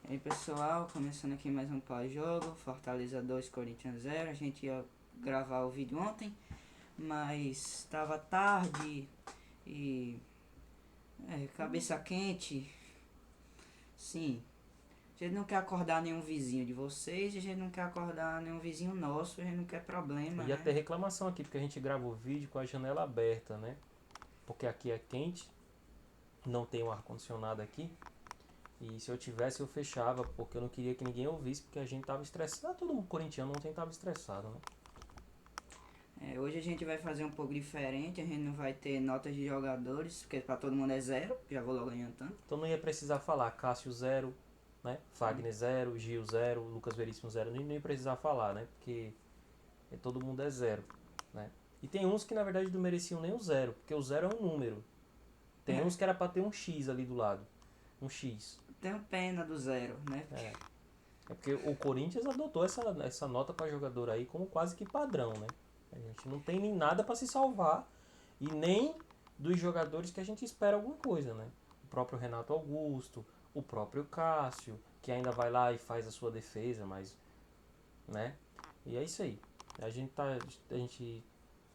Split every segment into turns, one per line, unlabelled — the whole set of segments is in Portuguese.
E aí pessoal, começando aqui mais um pós-jogo, Fortaleza 2, Corinthians 0. A gente ia gravar o vídeo ontem, mas estava tarde e cabeça quente. Sim, a gente não quer acordar nenhum vizinho de vocês, a gente não quer acordar nenhum vizinho nosso, a gente não quer problema,
Ia
né?
ter reclamação aqui, porque a gente grava o vídeo com a janela aberta, né? Porque aqui é quente, não tem um ar-condicionado aqui. E se eu tivesse, eu fechava, porque eu não queria que ninguém ouvisse, porque a gente tava estressado. Todo mundo corintiano ontem tava estressado, né?
Hoje a gente vai fazer um pouco diferente, a gente não vai ter notas de jogadores, porque para todo mundo é zero, já vou logo adiantando.
Então não ia precisar falar Cássio 0, né? Fagner 0, Gil 0, Lucas Veríssimo 0. Nem ia precisar falar, né? Porque todo mundo é 0, né? E tem uns que na verdade não mereciam nem o 0, porque o 0 é um número. Tem uns que era pra ter um X ali do lado. Um X.
Tenho pena do zero, né?
É. É porque o Corinthians adotou essa nota para jogador aí como quase que padrão, né? A gente não tem nem nada para se salvar e nem dos jogadores que a gente espera alguma coisa, né? O próprio Renato Augusto, o próprio Cássio, que ainda vai lá e faz a sua defesa, mas, né? E é isso aí. A gente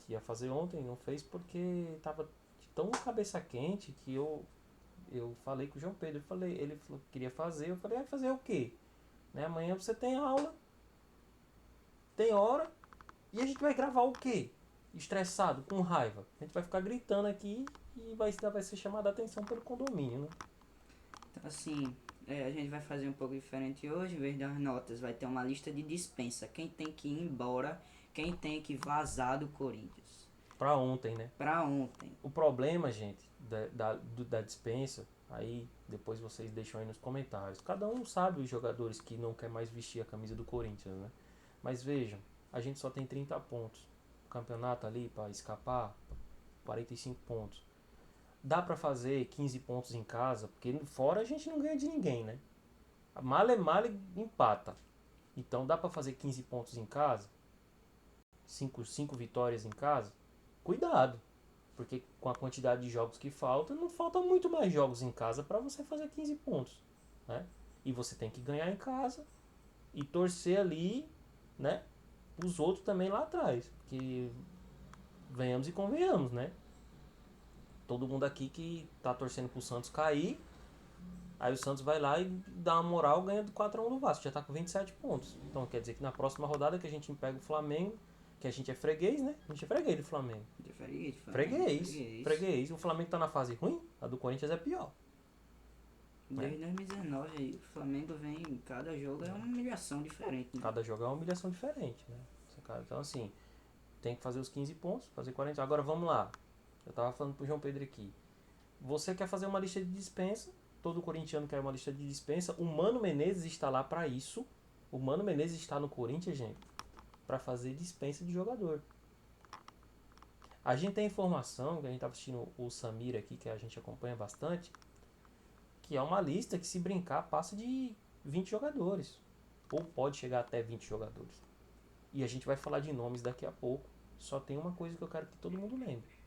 ia fazer ontem, não fez porque tava de tão cabeça quente que eu falei com o João Pedro, ele falou que queria fazer, eu falei, vai fazer o quê? Né? Amanhã você tem aula, tem hora, e a gente vai gravar o quê? Estressado, com raiva. A gente vai ficar gritando aqui e vai ser chamada a atenção pelo condomínio, né?
Então, assim, a gente vai fazer um pouco diferente hoje. Em vez das notas, vai ter uma lista de dispensa. Quem tem que ir embora, quem tem que vazar do Corinthians.
Pra ontem, né?
Pra ontem.
O problema, gente, da dispensa, aí depois vocês deixam aí nos comentários. Cada um sabe os jogadores que não quer mais vestir a camisa do Corinthians, né? Mas vejam, a gente só tem 30 pontos. O campeonato ali para escapar, 45 pontos. Dá para fazer 15 pontos em casa, porque fora a gente não ganha de ninguém, né? Male empata. Então dá para fazer 15 pontos em casa, 5 vitórias em casa. Cuidado, porque com a quantidade de jogos que falta, não falta muito mais jogos em casa para você fazer 15 pontos, né? E você tem que ganhar em casa e torcer ali, né? Os outros também lá atrás, porque venhamos e convenhamos, né? Todo mundo aqui que tá torcendo pro Santos cair. Aí o Santos vai lá e dá uma moral, ganha do 4x1 do Vasco, já tá com 27 pontos. Então quer dizer que na próxima rodada que a gente pega o Flamengo, que a gente é freguês, né? A gente é freguês do Flamengo.
De freguês, de Flamengo,
Freguês,
freguês.
freguês. O Flamengo tá na fase ruim, a do Corinthians é pior, né?
Desde 2019 aí, o Flamengo vem, cada jogo é uma humilhação diferente, né?
Cada jogo é uma humilhação diferente, né? Então assim, tem que fazer os 15 pontos, fazer 40. Agora vamos lá. Eu tava falando pro João Pedro aqui. Você quer fazer uma lista de dispensa, todo corintiano quer uma lista de dispensa. O Mano Menezes está lá para isso. O Mano Menezes está no Corinthians, gente, para fazer dispensa de jogador. A gente tem informação, que a gente tá assistindo o Samir aqui, que a gente acompanha bastante, que é uma lista que, se brincar, passa de 20 jogadores. Ou pode chegar até 20 jogadores. E a gente vai falar de nomes daqui a pouco. Só tem uma coisa que eu quero que todo mundo lembre.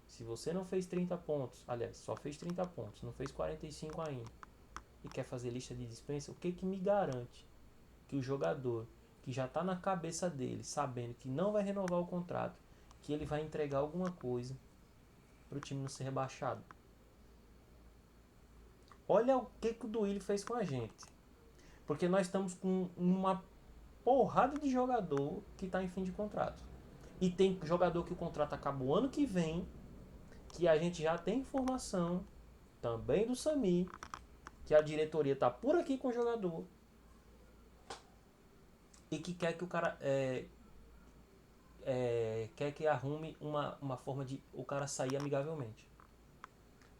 Se você não fez 30 pontos, aliás, só fez 30 pontos, não fez 45 ainda, e quer fazer lista de dispensa, o que que me garante que o jogador que já está na cabeça dele, sabendo que não vai renovar o contrato, que ele vai entregar alguma coisa para o time não ser rebaixado? Olha o que que o Duílio fez com a gente. Porque nós estamos com uma porrada de jogador que está em fim de contrato. E tem jogador que o contrato acaba o ano que vem, que a gente já tem informação, também do Sami, que a diretoria tá por aqui com o jogador e que quer que o cara quer que arrume uma forma de o cara sair amigavelmente.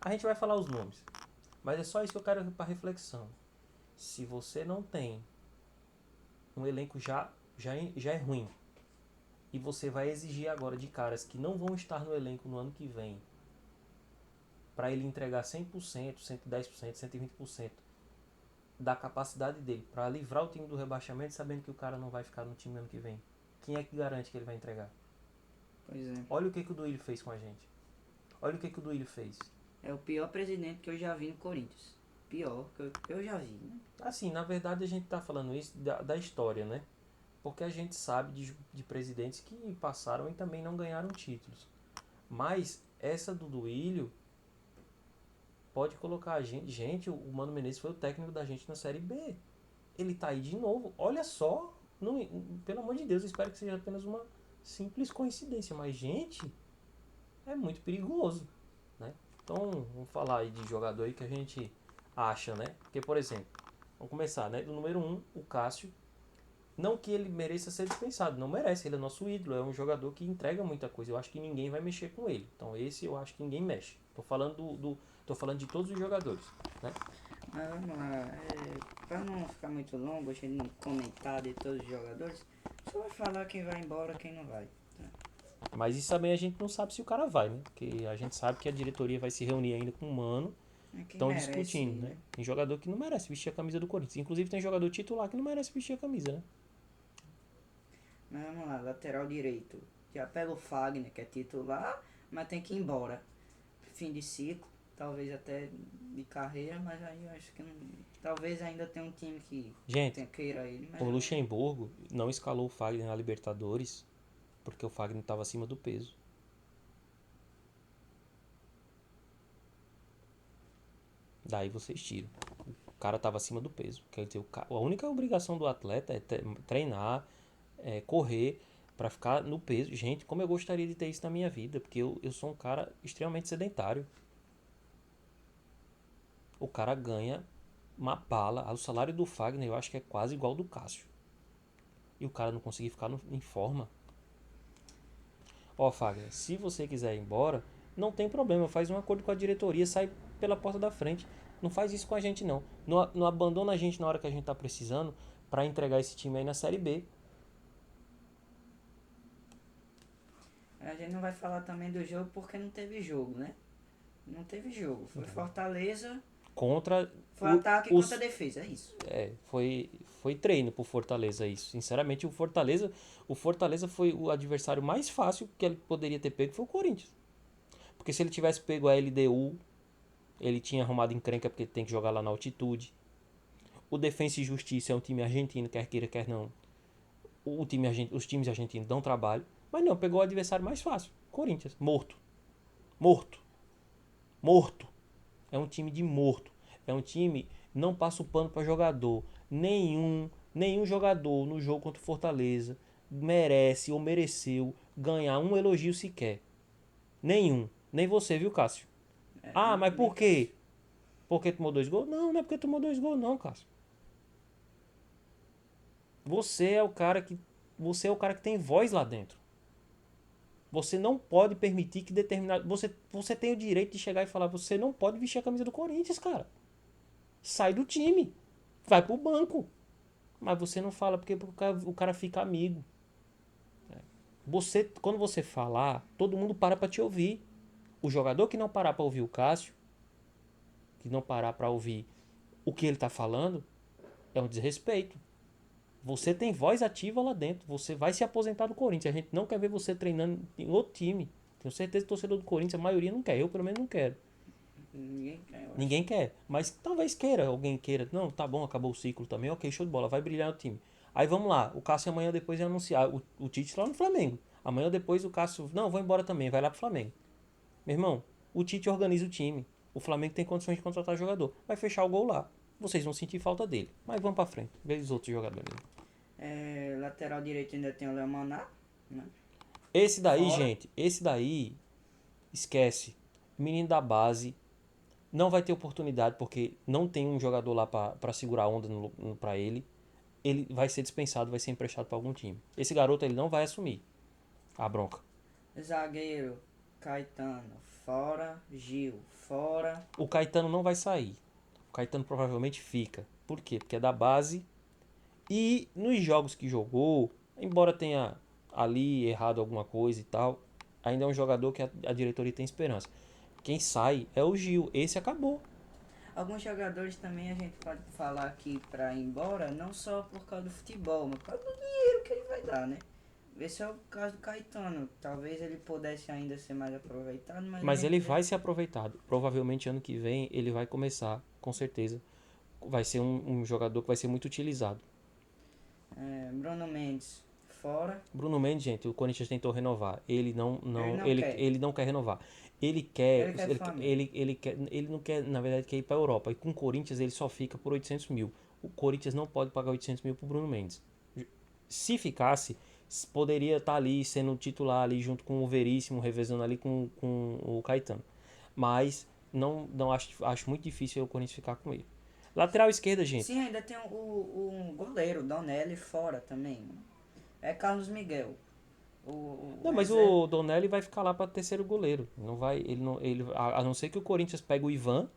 A gente vai falar os nomes, mas é só isso que eu quero para reflexão. Se você não tem um elenco já é ruim e você vai exigir agora de caras que não vão estar no elenco no ano que vem para ele entregar 100%, 110%, 120% da capacidade dele para livrar o time do rebaixamento, sabendo que o cara não vai ficar no time ano que vem. Quem é que garante que ele vai entregar?
Pois é.
Olha o que, que o Duílio fez com a gente. Olha o que, que o Duílio fez.
É o pior presidente que eu já vi no Corinthians. pior que eu já vi, né?
Assim, na verdade a gente tá falando isso da história, né? Porque a gente sabe de presidentes que passaram e também não ganharam títulos. Mas essa do Duílio pode colocar a gente. Gente, o Mano Menezes foi o técnico da gente na Série B. Ele tá aí de novo. Olha só. Não, pelo amor de Deus, eu espero que seja apenas uma simples coincidência. Mas, gente, é muito perigoso, né? Então, vamos falar aí de jogador aí que a gente acha, né? Porque, por exemplo, vamos começar, né? Do número 1, o Cássio. Não que ele mereça ser dispensado, não merece, ele é nosso ídolo, é um jogador que entrega muita coisa. Eu acho que ninguém vai mexer com ele. Então esse eu acho que ninguém mexe. Tô falando de todos os jogadores, né?
Mas vamos lá, pra não ficar muito longo, a gente não comentar de todos os jogadores, só vai falar quem vai embora, quem não vai.
Mas isso também a gente não sabe se o cara vai, né? Porque a gente sabe que a diretoria vai se reunir ainda com o Mano,
É quem
estão
merece,
discutindo, né?
né?
Tem jogador que não merece vestir a camisa do Corinthians. Inclusive tem jogador titular que não merece vestir a camisa, né?
Mas vamos lá, lateral direito. Já pega o Fagner, que é titular, mas tem que ir embora. Fim de ciclo, talvez até de carreira, mas aí eu acho que não. Talvez ainda tenha um time que
Gente,
queira ele, mas
o
eu,
Luxemburgo não escalou o Fagner na Libertadores porque o Fagner estava acima do peso. Daí vocês tiram. O cara estava acima do peso. Quer dizer, a única obrigação do atleta é treinar, correr para ficar no peso. Gente, como eu gostaria de ter isso na minha vida, porque eu sou um cara extremamente sedentário. O cara ganha uma bala. O salário do Fagner eu acho que é quase igual ao do Cássio. E o cara não conseguir ficar em forma. Ó, Fagner, se você quiser ir embora, não tem problema. Faz um acordo com a diretoria, sai pela porta da frente. Não faz isso com a gente, não. Não abandona a gente na hora que a gente tá precisando para entregar esse time aí na Série B.
a gente não vai falar também do jogo porque não teve jogo, né? Não teve jogo. Foi Fortaleza,
Contra
foi ataque contra
os.
defesa, é isso.
Foi treino pro Fortaleza isso. Sinceramente, o Fortaleza foi o adversário mais fácil que ele poderia ter pego, foi o Corinthians. Porque se ele tivesse pego a LDU, ele tinha arrumado encrenca porque tem que jogar lá na altitude. O Defensa e Justiça é um time argentino, quer queira, quer não. Os times argentinos dão trabalho. Mas não, pegou o adversário mais fácil. Corinthians. Morto. Morto. Morto. É um time de morto. É um time não passa o pano para jogador. Nenhum jogador no jogo contra o Fortaleza merece ou mereceu ganhar um elogio sequer. Nenhum. Nem você, viu, Cássio? Ah, mas
Nem
por quê? Porque tomou 2 gols? Não, não é porque tomou 2 gols, não, Cássio. Você é o cara que. Você é o cara que tem voz lá dentro. Você não pode permitir que determinado. Você tem o direito de chegar e falar: você não pode vestir a camisa do Corinthians, cara. Sai do time. Vai pro banco. Mas você não fala porque o cara fica amigo. Quando você falar, todo mundo para pra te ouvir. O jogador que não parar pra ouvir o Cássio, que não parar pra ouvir o que ele tá falando, é um desrespeito. Você tem voz ativa lá dentro. Você vai se aposentar do Corinthians. A gente não quer ver você treinando em outro time. Tenho certeza que o torcedor do Corinthians, a maioria não quer. Eu, pelo menos, não quero.
Ninguém quer, eu acho.
Ninguém quer. Mas talvez queira. Alguém queira. Não, tá bom, acabou o ciclo também. Ok, show de bola. Vai brilhar no time. Aí vamos lá. O Cássio amanhã depois vai anunciar. O Tite lá no Flamengo. Amanhã depois o Cássio. Não, vou embora também. Vai lá pro Flamengo. Meu irmão, o Tite organiza o time. O Flamengo tem condições de contratar jogador. Vai fechar o gol lá. Vocês vão sentir falta dele. Mas vamos pra frente. Vê os outros jogadores.
Lateral direito ainda tem o Léo Maná, né?
Esse daí,
Fora.
gente, esquece. Menino da base, não vai ter oportunidade porque não tem um jogador lá pra segurar a onda pra ele. Ele vai ser dispensado, vai ser emprestado pra algum time. Esse garoto ele não vai assumir a bronca.
Zagueiro, Caetano, fora. Gil, fora.
O Caetano não vai sair. O Caetano provavelmente fica. Por quê? Porque é da base. E nos jogos que jogou, embora tenha ali errado alguma coisa e tal, ainda é um jogador que a diretoria tem esperança. Quem sai é o Gil. Esse acabou.
Alguns jogadores também a gente pode falar aqui pra ir embora, não só por causa do futebol, mas por causa do dinheiro que ele vai dar, né? Esse é o caso do Caetano. Talvez ele pudesse ainda ser mais aproveitado, mas a
Mas ele
gente vê.
vai ser aproveitado. Provavelmente ano que vem ele vai começar com certeza vai ser um jogador que vai ser muito utilizado.
Bruno Mendes, fora.
Bruno Mendes, gente, o Corinthians tentou renovar. Ele
Ele não quer.
ele não quer renovar. Ele quer,
Ele quer Flamengo.
ele não quer, na verdade, quer ir para a Europa. E com o Corinthians ele só fica por 800 mil. O Corinthians não pode pagar 800 mil pro Bruno Mendes. Se ficasse, poderia estar ali sendo titular ali junto com o Veríssimo, revezando ali com o Caetano. Mas não acho muito difícil o Corinthians ficar com ele. Lateral esquerda, gente.
Sim, ainda tem o goleiro, Donelli, fora também. É Carlos Miguel.
Não, mas
Reserva.
o Donelli vai ficar lá para terceiro goleiro. Não vai, ele não, ele, a não ser que o Corinthians pegue o Ivan,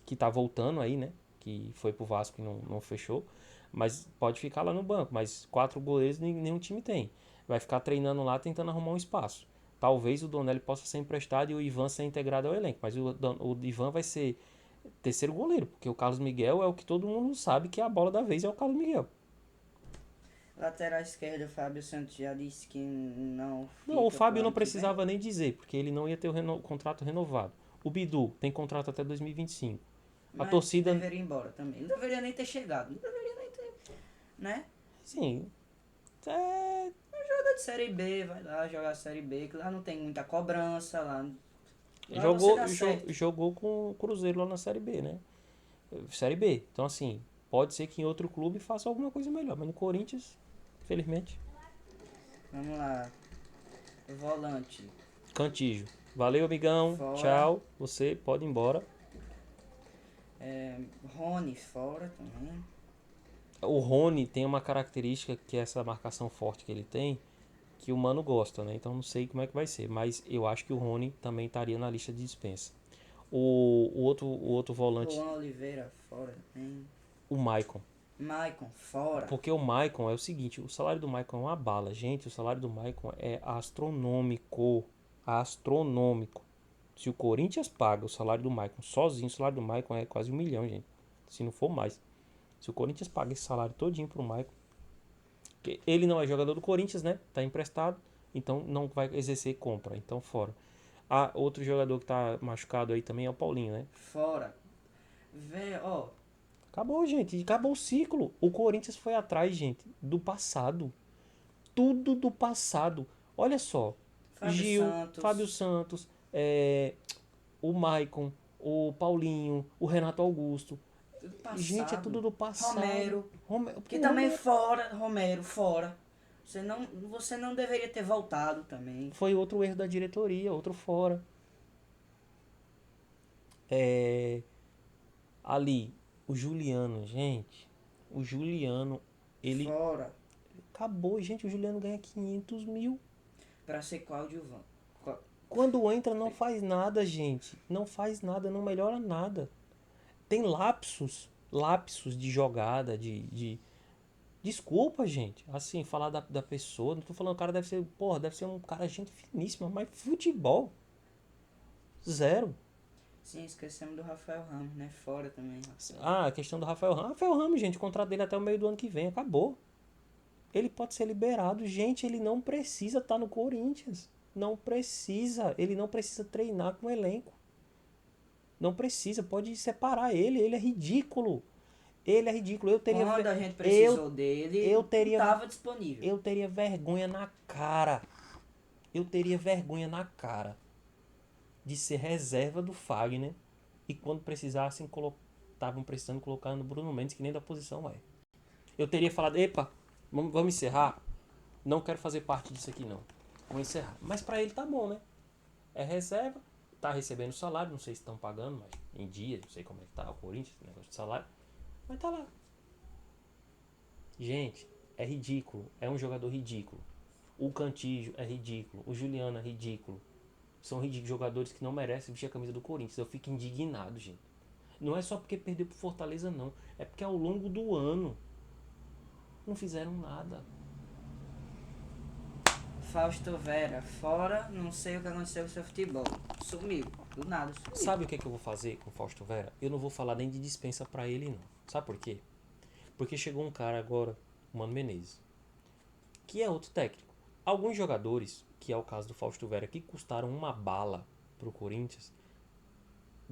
que tá voltando aí, né? Que foi pro Vasco e não fechou. Mas pode ficar lá no banco. Mas 4 goleiros nenhum time tem. Vai ficar treinando lá, tentando arrumar um espaço. Talvez o Donelli possa ser emprestado e o Ivan ser integrado ao elenco. Mas o Ivan vai ser terceiro goleiro, porque o Carlos Miguel é o que todo mundo sabe que é a bola da vez, é o Carlos Miguel.
Lateral esquerdo, o Fábio Santos já disse que não
Não, o
fica pro
Fábio não
ano que vem.
precisava nem dizer, porque ele não ia ter o contrato renovado. O Bidu tem contrato até 2025. A
Mas
torcida,
deveria ir embora também. Não deveria nem ter chegado. Não deveria nem ter. Né?
sim,
Joga de Série B, vai lá jogar a Série B, que lá não tem muita cobrança, lá você
jogou,
dá certo.
jogou com o Cruzeiro lá na Série B, né? Série B. Então, assim, pode ser que em outro clube faça alguma coisa melhor, mas no Corinthians, infelizmente,
Vamos lá. Volante.
Cantígio. Valeu, amigão.
Fora.
Tchau. Você pode ir embora.
Rony fora também.
O Rony tem uma característica que é essa marcação forte que ele tem, que o Mano gosta, né? Então não sei como é que vai ser, mas eu acho que o Rony também estaria na lista de dispensa. O outro volante,
Juan Oliveira fora também.
o Maicon.
Maicon fora.
Porque o Maicon é o seguinte, o salário do Maicon é uma bala. Gente, o salário do Maicon é astronômico. Astronômico. Se o Corinthians paga o salário do Maicon sozinho, o salário do Maicon é quase 1 milhão, gente. Se não for mais. Se o Corinthians paga esse salário todinho pro Maicon, que ele não é jogador do Corinthians, né? Tá emprestado, então não vai exercer compra, então fora. Outro jogador que tá machucado aí também é o Paulinho, né?
Fora. Vê, ó.
Acabou, gente. Acabou o ciclo. O Corinthians foi atrás, gente, do passado. Tudo do passado. Olha só.
Fábio
Gil, Fábio
Santos.
Santos, o Maicon, o Paulinho, o Renato Augusto.
Tudo
Gente, é tudo
passado.
do passado.
Romero. Que
Pô,
também fora. Romero fora. Você não deveria ter voltado também.
foi outro erro da diretoria, outro fora. É, ali, o Juliano, gente. O Juliano, ele
Fora.
acabou, gente. O Juliano ganha 500 mil.
Pra ser coadjuvante.
Quando entra, não faz nada, gente. Não faz nada, não melhora nada. Tem lapsos de jogada, Desculpa, gente. Assim, falar da pessoa. Não tô falando, o cara deve ser, porra, deve ser um cara gente finíssima, mas futebol, zero.
Sim, esquecemos do Rafael Ramos, né? Fora também, Rafael.
Ah, a questão do Rafael Ramos. Rafael Ramos, gente, o contrato dele até o meio do ano que vem, acabou. Ele pode ser liberado. Gente, ele não precisa estar no Corinthians. Não precisa. Ele não precisa treinar com o elenco. Não precisa. Pode separar ele. Ele é ridículo. Ele é ridículo.
Quando a gente precisou dele,
eu
não
teria,
estava disponível.
eu teria vergonha na cara. Eu teria vergonha na cara de ser reserva do Fagner e quando precisassem estavam precisando colocar no Bruno Mendes, que nem da posição é. Eu teria falado, epa, vamos encerrar. Não quero fazer parte disso aqui não. Vamos encerrar. Mas pra ele tá bom, né? É reserva, tá recebendo salário, não sei se estão pagando, mas em dia, não sei como é que tá o Corinthians, negócio de salário. Mas tá lá. Gente, é ridículo. É um jogador ridículo. O Cantígio é ridículo. O Juliano é ridículo. São ridículos jogadores que não merecem vestir a camisa do Corinthians. Eu fico indignado, gente. Não é só porque perdeu pro Fortaleza, não. É porque ao longo do ano não fizeram nada.
Fausto Vera, fora, não sei o que aconteceu com o seu futebol. Sumiu, do nada sumiu.
Sabe o que, é que eu vou fazer com o Fausto Vera? Eu não vou falar nem de dispensa pra ele, não. Sabe por quê? Porque chegou um cara agora, o Mano Menezes, que é outro técnico. Alguns jogadores, que é o caso do Fausto Vera, que custaram uma bala pro Corinthians,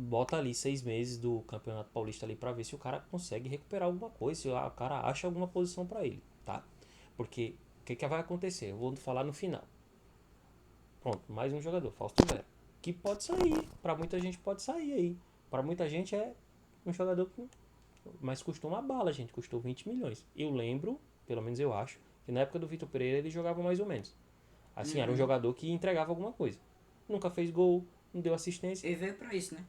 bota ali 6 meses do Campeonato Paulista ali pra ver se o cara consegue recuperar alguma coisa, se o cara acha alguma posição pra ele, tá? Porque o que vai acontecer? Eu vou falar no final. Pronto, mais um jogador, Fausto Vera, que pode sair, pra muita gente pode sair aí. Pra muita gente é um jogador que, mas custou uma bala, gente, custou 20 milhões. Eu lembro, pelo menos eu acho, que na época do Vitor Pereira ele jogava mais ou menos. Assim, era um jogador que entregava alguma coisa. Nunca fez gol, não deu assistência.
E veio pra isso, né?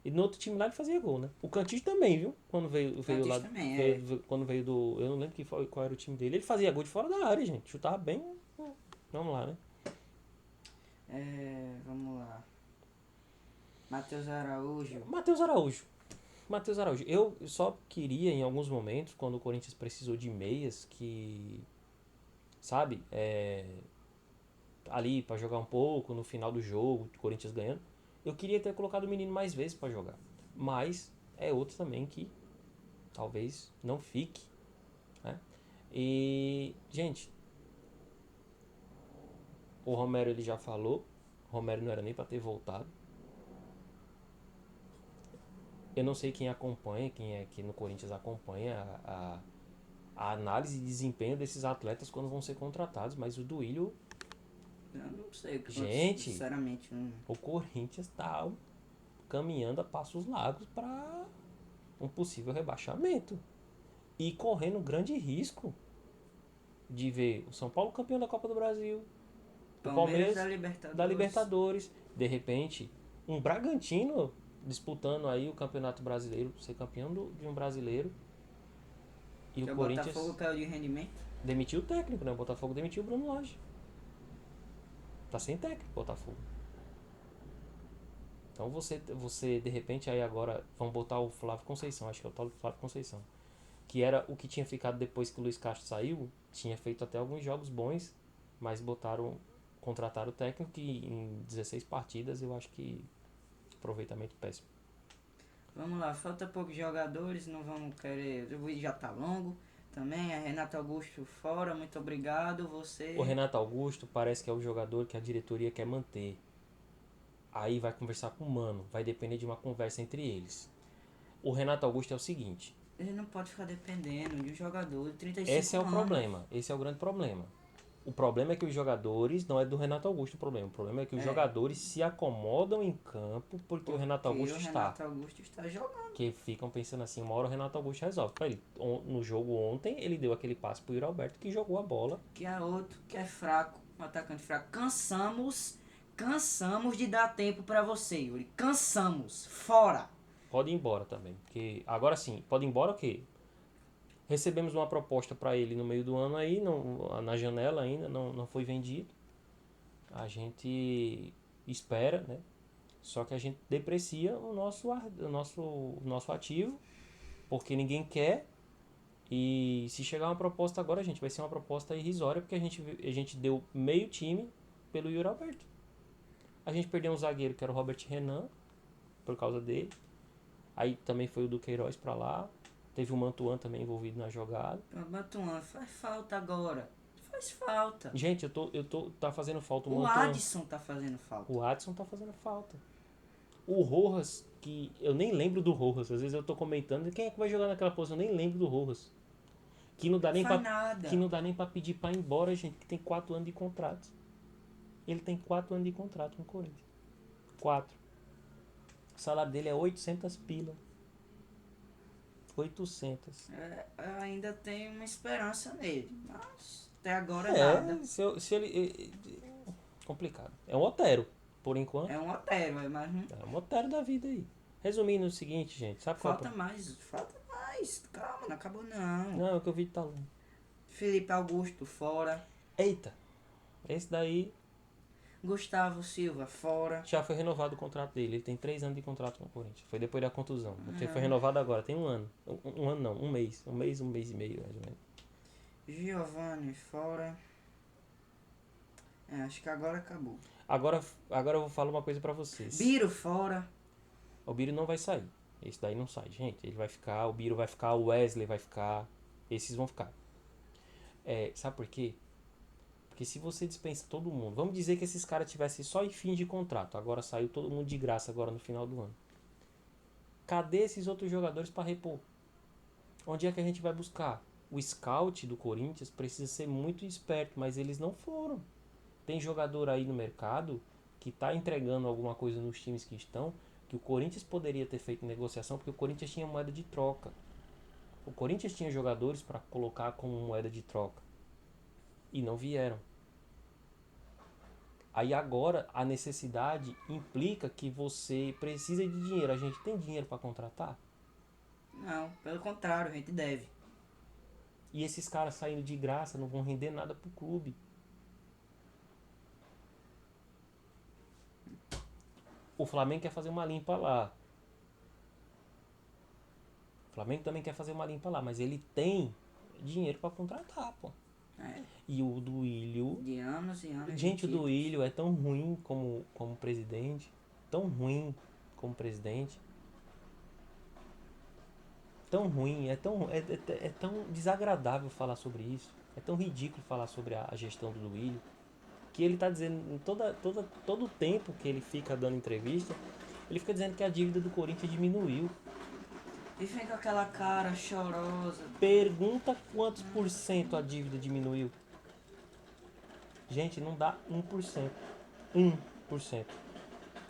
E no outro time lá ele fazia gol, né? O Cantígio também, viu? Quando veio
Cantis
lá.
também,
Quando veio do. Eu não lembro qual era o time dele. Ele fazia gol de fora da área, gente. Chutava bem. Vamos lá, né?
Vamos lá. Matheus Araújo.
Matheus Araújo. Eu só queria, em alguns momentos, quando o Corinthians precisou de meias, que. Sabe? Ali pra jogar um pouco, no final do jogo, o Corinthians ganhando. Eu queria ter colocado o menino mais vezes pra jogar. Mas é outro também que talvez não fique, né? E, gente, o Romero ele já falou, o Romero não era nem para ter voltado. Eu não sei quem acompanha, quem é que no Corinthians acompanha a análise de desempenho desses atletas quando vão ser contratados, mas o Duílio,
Eu não sei o que aconteceu,
gente,
sinceramente.
o Corinthians está caminhando a passos largos para um possível rebaixamento e correndo grande risco de ver o São Paulo campeão da Copa do Brasil, o Palmeiras da Libertadores, de repente um Bragantino disputando aí o Campeonato Brasileiro, ser campeão de um brasileiro, e
Que
o
o
Corinthians
Botafogo caiu de rendimento.
demitiu o técnico, né? O Botafogo demitiu o Bruno Lage. Tá sem técnico o Botafogo. Então você de repente aí agora vão botar o Flávio Conceição, acho que é o tal do Flávio Conceição, que era o que tinha ficado depois que o Luiz Castro saiu, tinha feito até alguns jogos bons, mas contrataram o técnico que em 16 partidas eu acho que aproveitamento péssimo.
Vamos lá, falta poucos jogadores, não vamos querer. O vídeo já tá longo também. A Renato Augusto fora, muito obrigado. Você.
O Renato Augusto parece que é o jogador que a diretoria quer manter. Aí vai conversar com o Mano, vai depender de uma conversa entre eles. O Renato Augusto é o seguinte.
Ele não pode ficar dependendo de um jogador de 35
Esse é o
anos.
problema, esse é o grande problema. O problema é que os jogadores, não é do Renato Augusto o problema é que os jogadores se acomodam em campo porque o Renato Augusto está.
Renato Augusto está jogando.
Que ficam pensando assim, uma hora o Renato Augusto resolve. No jogo ontem, ele deu aquele passe pro Yuri Alberto que jogou a bola.
Que é outro que é fraco, um atacante fraco. Cansamos de dar tempo pra você, Yuri. Cansamos. Fora.
Pode ir embora também. Porque agora sim, pode ir embora o quê? Recebemos uma proposta para ele no meio do ano aí, na janela ainda, não foi vendido. A gente espera, né? Só que a gente deprecia o nosso ativo, porque ninguém quer. E se chegar uma proposta agora, gente, vai ser uma proposta irrisória, porque a gente deu meio time pelo Yuri Alberto. A gente perdeu um zagueiro que era o Robert Renan, por causa dele. Aí também foi o Duqueiroz pra lá. Teve o Mantuan também envolvido na jogada.
O Mantuan faz falta agora. Faz falta.
Gente, tá fazendo falta
o Adson tá fazendo falta.
O Adson tá fazendo falta. O Rojas, que eu nem lembro do Rojas. Às vezes eu tô comentando, quem é que vai jogar naquela posição? Eu nem lembro do Rojas. Que não dá nem pra pedir pra ir embora, gente, que tem 4 anos de contrato. Ele tem 4 anos de contrato no Corinthians. 4. O salário dele é 800 pila. 800.
Ainda tem uma esperança nele, mas até agora nada.
Se ele... complicado. É um Otero, por enquanto.
É um Otero, mas...
É um Otero da vida aí. Resumindo o seguinte, gente. Sabe
falta mais. Calma, não acabou não.
Não, é o que eu vi de tá longe.
Felipe Augusto, fora.
Eita. Esse daí...
Gustavo Silva, fora.
Já foi renovado o contrato dele. Ele tem 3 anos de contrato com o Corinthians. Foi depois da contusão. Porque foi renovado agora. Tem 1 ano. Um ano não. Um mês. Um mês e meio, mais ou menos.
Giovanni, fora. Acho que agora acabou.
Agora eu vou falar uma coisa pra vocês.
Biro, fora.
O Biro não vai sair. Esse daí não sai, gente. Ele vai ficar. O Biro vai ficar. O Wesley vai ficar. Esses vão ficar. Sabe por quê? Porque se você dispensa todo mundo, vamos dizer que esses caras tivessem só em fim de contrato, agora saiu todo mundo de graça agora no final do ano. Cadê esses outros jogadores para repor? Onde é que a gente vai buscar? O scout do Corinthians precisa ser muito esperto, mas eles não foram. Tem jogador aí no mercado que está entregando alguma coisa nos times que estão, que o Corinthians poderia ter feito negociação, porque o Corinthians tinha moeda de troca. O Corinthians tinha jogadores para colocar como moeda de troca e não vieram. Aí agora a necessidade implica que você precisa de dinheiro. A gente tem dinheiro para contratar?
Não, pelo contrário, a gente deve.
E esses caras saindo de graça não vão render nada pro clube. O Flamengo quer fazer uma limpa lá. O Flamengo também quer fazer uma limpa lá, mas ele tem dinheiro para contratar, pô.
É,
E o Duílio,
de anos e anos de
gente, o
títulos.
Duílio é tão ruim como presidente, tão ruim como presidente, tão ruim, é tão desagradável falar sobre isso, é tão ridículo falar sobre a gestão do Duílio, que ele tá dizendo, em todo o tempo que ele fica dando entrevista, ele fica dizendo que a dívida do Corinthians diminuiu.
E vem com aquela cara chorosa.
Pergunta quantos por cento a dívida diminuiu. Gente, não dá 1%. 1%.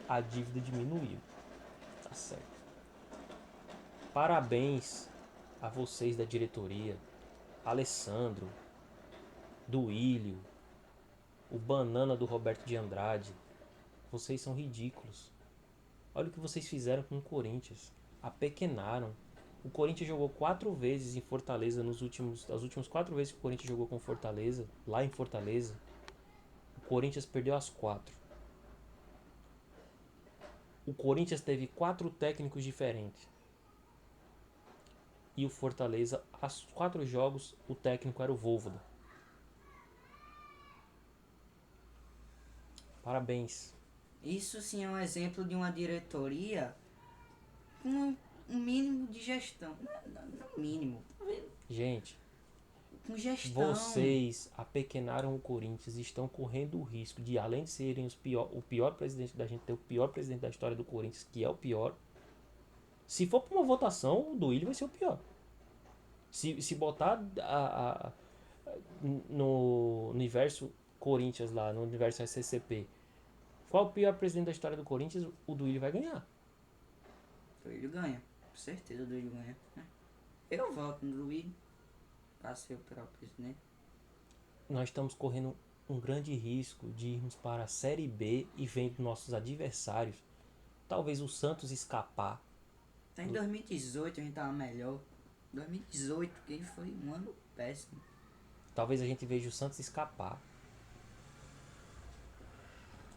A dívida diminuiu. Tá certo. Parabéns a vocês da diretoria. Alessandro, Duílio, o banana do Roberto de Andrade. Vocês são ridículos. Olha o que vocês fizeram com o Corinthians. Apequenaram. O Corinthians jogou 4 vezes em Fortaleza as últimas 4 vezes que o Corinthians jogou com Fortaleza, lá em Fortaleza, o Corinthians perdeu as 4. O Corinthians teve 4 técnicos diferentes. E o Fortaleza, as 4 jogos, o técnico era o Vólvoda. Parabéns.
Isso sim é um exemplo de uma diretoria com um mínimo de gestão. Não mínimo,
Gente,
com gestão.
vocês apequenaram o Corinthians e estão correndo o risco de, além de serem o pior presidente da gente, ter o pior presidente da história do Corinthians, que é o pior. Se for para uma votação, o Duílio vai ser o pior. Se botar no universo Corinthians lá, no universo SCCP, qual o pior presidente da história do Corinthians, o Duílio vai ganhar.
O Duílio ganha. Com certeza o Duílio ganha. Eu voto no Duílio para ser o pior presidente.
Nós estamos correndo um grande risco de irmos para a Série B e vendo nossos adversários, talvez o Santos escapar.
Até em 2018 a gente tava melhor. 2018, que foi um ano péssimo.
Talvez a gente veja o Santos escapar.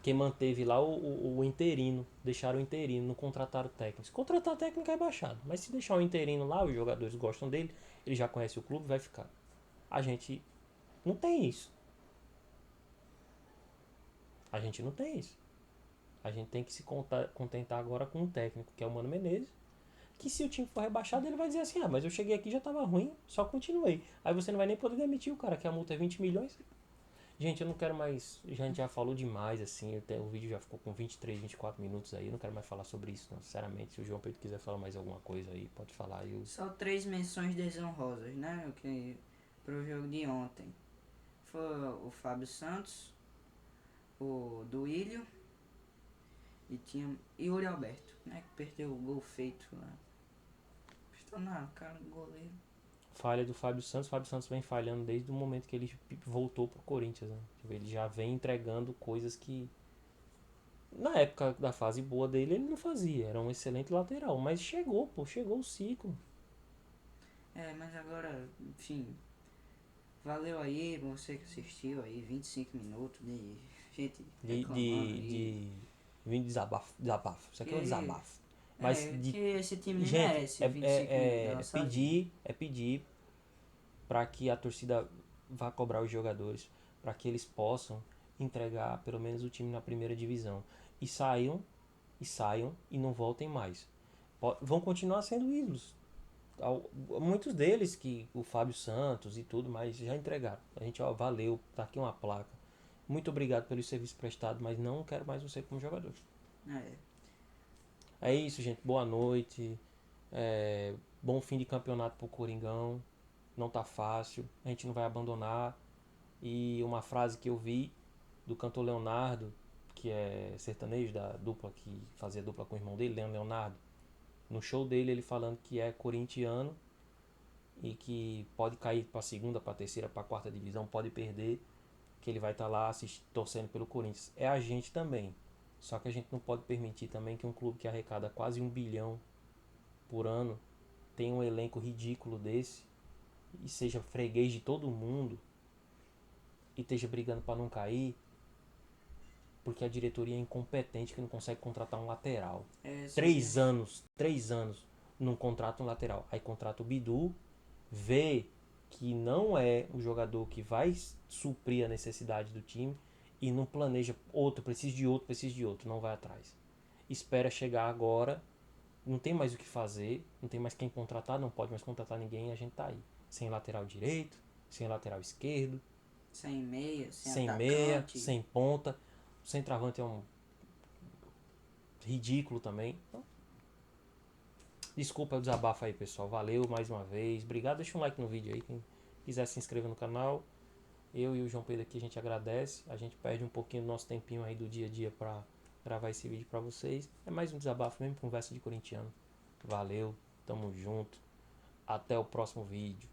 Quem manteve lá o interino, deixaram o interino, não contrataram o técnico. Se contratar o técnico é baixado, mas se deixar o interino lá, os jogadores gostam dele, ele já conhece o clube, vai ficar. A gente não tem isso. A gente não tem isso. A gente tem que se contentar agora com um técnico, que é o Mano Menezes, que se o time for rebaixado, ele vai dizer assim, mas eu cheguei aqui e já tava ruim, só continuei. Aí você não vai nem poder demitir o cara, que a multa é 20 milhões. Gente, eu não quero mais, a gente já falou demais, assim, o vídeo já ficou com 23, 24 minutos aí, eu não quero mais falar sobre isso, não, sinceramente. Se o João Pedro quiser falar mais alguma coisa aí, pode falar.
Só 3 menções desonrosas, né? Pro jogo de ontem. Foi o Fábio Santos, o Duílio e o Uri Alberto, né? Que perdeu o gol feito lá. Estou na cara do goleiro.
Falha do Fábio Santos vem falhando desde o momento que ele voltou pro Corinthians, né? Ele já vem entregando coisas que na época da fase boa dele ele não fazia, era um excelente lateral, mas chegou o ciclo.
Mas agora, enfim, valeu aí, você que assistiu aí, 25 minutos de gente
De desabafo. Isso aqui é um desabafo. Mas
que esse time nem
gente,
merece 25 minutos.
pedir para que a torcida vá cobrar os jogadores, para que eles possam entregar pelo menos o time na primeira divisão e saiam e não voltem mais. Vão continuar sendo ídolos. Muitos deles, que o Fábio Santos e tudo mais, já entregaram. A gente, valeu, tá aqui uma placa. Muito obrigado pelo serviço prestado, mas não quero mais você como jogador. É isso, gente. Boa noite. Bom fim de campeonato pro Coringão. Não tá fácil. A gente não vai abandonar. E uma frase que eu vi do cantor Leonardo, que é sertanejo da dupla que fazia dupla com o irmão dele, Leonardo. No show dele ele falando que é corintiano e que pode cair para a segunda, para a terceira, para a quarta divisão, pode perder, que ele vai estar lá torcendo pelo Corinthians. É a gente também. Só que a gente não pode permitir também que um clube que arrecada quase 1 bilhão por ano tenha um elenco ridículo desse e seja freguês de todo mundo e esteja brigando para não cair porque a diretoria é incompetente que não consegue contratar um lateral.
Esses dias.
3 anos não contrata um lateral. Aí contrata o Bidu, vê que não é o jogador que vai suprir a necessidade do time e não planeja outro, precisa de outro, não vai atrás. Espera chegar agora, não tem mais o que fazer, não tem mais quem contratar, não pode mais contratar ninguém e a gente tá aí. Sem lateral direito, sem lateral esquerdo,
Sem meia, sem
sem meia,
atacante.
sem ponta. O centroavante é um ridículo também. Então, desculpa o desabafo aí, pessoal. Valeu mais uma vez. Obrigado. Deixa um like no vídeo aí. Quem quiser se inscrever no canal. Eu e o João Pedro aqui a gente agradece. A gente perde um pouquinho do nosso tempinho aí do dia a dia pra gravar esse vídeo pra vocês. É mais um desabafo mesmo, conversa de corintiano. Valeu. Tamo junto. Até o próximo vídeo.